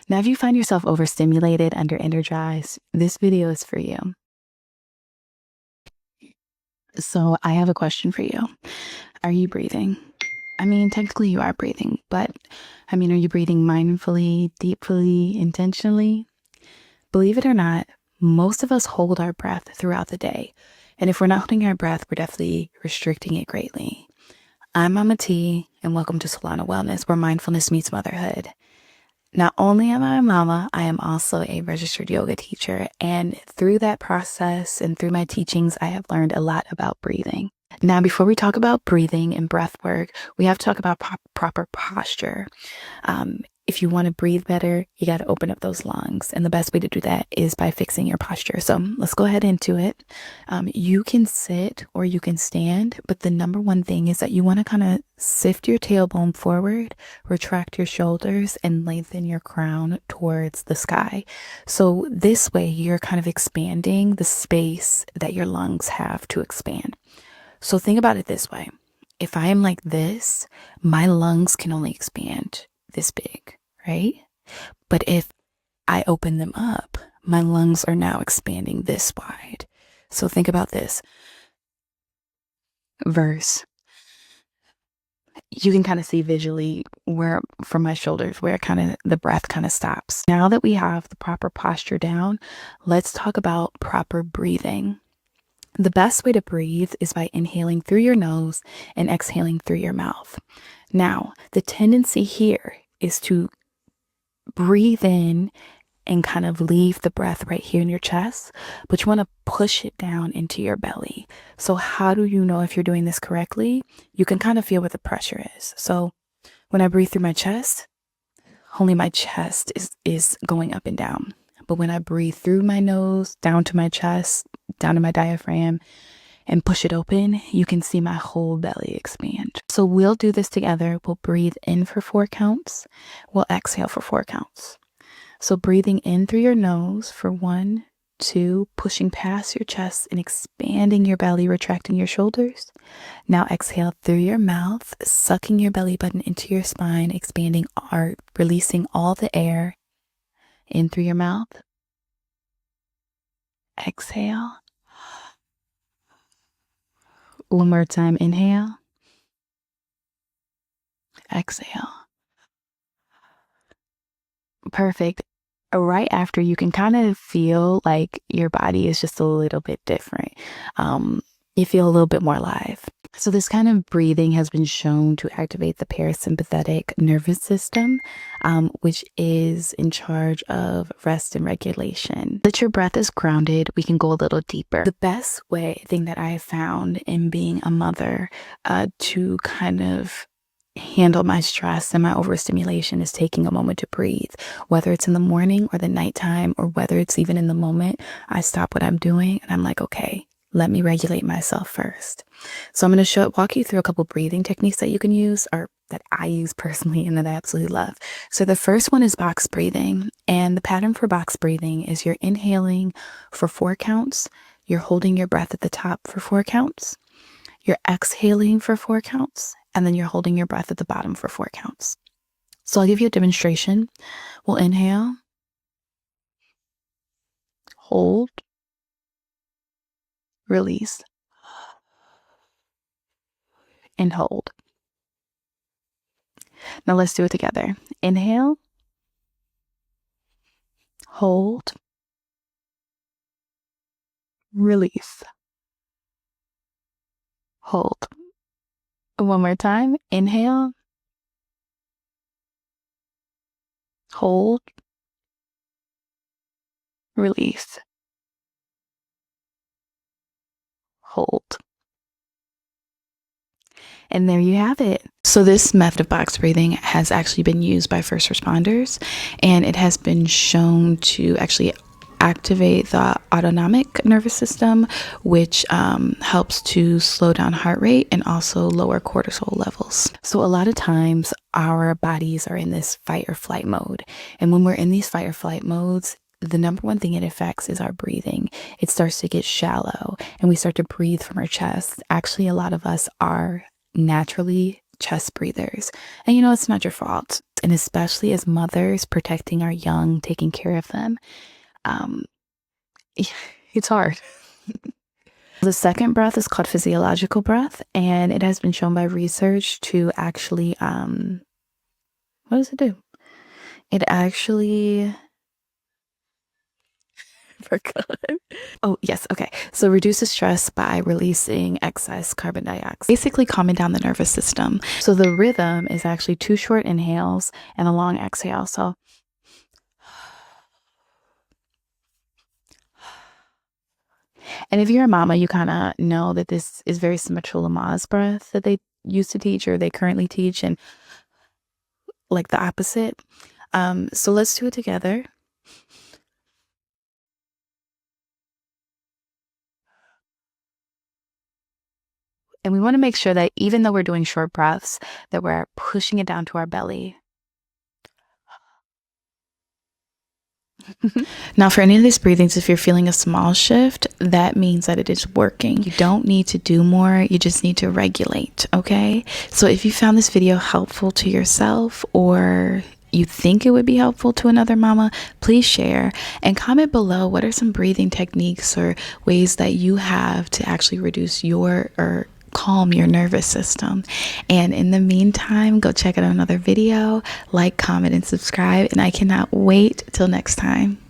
Now, if you find yourself overstimulated, under energized, this video is for you. So I have a question for you. Are you breathing? I mean, technically you are breathing, but are you breathing mindfully, deeply, intentionally? Believe it or not, most of us hold our breath throughout the day. And if we're not holding our breath, we're definitely restricting it greatly. I'm Mama T, and welcome to Soulanna Wellness, where mindfulness meets motherhood. Not only am I a mama, I am also a registered yoga teacher. And through that process and through my teachings, I have learned a lot about breathing. Now, before we talk about breathing and breath work, we have to talk about proper posture. If you want to breathe better, you got to open up those lungs. And the best way to do that is by fixing your posture. So let's go ahead into it. You can sit or you can stand, but the number one thing is that you want to kind of sift your tailbone forward, retract your shoulders, and lengthen your crown towards the sky. So this way, you're kind of expanding the space that your lungs have to expand. So think about it this way. If I am like this, my lungs can only expand this big, right? But if I open them up, my lungs are now expanding this wide. So think about this. Verse. You can kind of see visually where from my shoulders where the breath kind of stops. Now that we have the proper posture down, let's talk about proper breathing. The best way to breathe is by inhaling through your nose and exhaling through your mouth. Now, the tendency here is to breathe in and kind of leave the breath right here in your chest, but you want to push it down into your belly. So how do you know if you're doing this correctly? You can kind of feel where the pressure is. So when I breathe through my chest, only my chest is going up and down. But when I breathe through my nose, down to my chest, down to my diaphragm, and push it open, you can see my whole belly expand. So we'll do this together. We'll breathe in for 4 counts. We'll exhale for 4 counts. So breathing in through your nose for 1, 2, pushing past your chest and expanding your belly, retracting your shoulders. Now exhale through your mouth, sucking your belly button into your spine, expanding or releasing all the air in through your mouth. Exhale. One more time, inhale. Exhale. Perfect. Right after, you can kind of feel like your body is just a little bit different. You feel a little bit more alive. So this kind of breathing has been shown to activate the parasympathetic nervous system, which is in charge of rest and regulation. That your breath is grounded, we can go a little deeper. The best thing that I have found in being a mother to kind of handle my stress and my overstimulation is taking a moment to breathe, whether it's in the morning or the nighttime, or whether it's even in the moment. I stop what I'm doing and I'm like, okay, let me regulate myself first. So I'm going to walk you through a couple breathing techniques that you can use, or that I use personally and that I absolutely love. So the first one is box breathing. And the pattern for box breathing is you're inhaling for 4 counts. You're holding your breath at the top for 4 counts. You're exhaling for 4 counts. And then you're holding your breath at the bottom for 4 counts. So I'll give you a demonstration. We'll inhale, hold, release, and hold. Now let's do it together. Inhale, hold, release, hold. One more time. Inhale, hold, release, hold. And there you have it. So this method of box breathing has actually been used by first responders, and it has been shown to actually activate the autonomic nervous system, which helps to slow down heart rate and also lower cortisol levels. So a lot of times our bodies are in this fight or flight mode. And when we're in these fight or flight modes, the number one thing it affects is our breathing. It starts to get shallow and we start to breathe from our chest. Actually, a lot of us are naturally chest breathers. And it's not your fault. and especially as mothers protecting our young, taking care of them, um, it's hard. The second breath is called physiological breath, and it has been shown by research to actually, what does it do? It actually, forgot. Oh, yes. Okay. So reduces stress by releasing excess carbon dioxide, basically calming down the nervous system. So the rhythm is actually 2 short inhales and a long exhale. So, and if you're a mama, you kind of know that this is very similar to Lamaze breath that they used to teach or they currently teach, and like the opposite. So let's do it together. And we want to make sure that even though we're doing short breaths, that we're pushing it down to our belly. Now, for any of these breathings, if you're feeling a small shift, that means that it is working. You don't need to do more. You just need to regulate. Okay. So if you found this video helpful to yourself, or you think it would be helpful to another mama, please share and comment below what are some breathing techniques or ways that you have to actually reduce your or calm your nervous system. And in the meantime, go check out another video, like, comment, and subscribe. And I cannot wait till next time.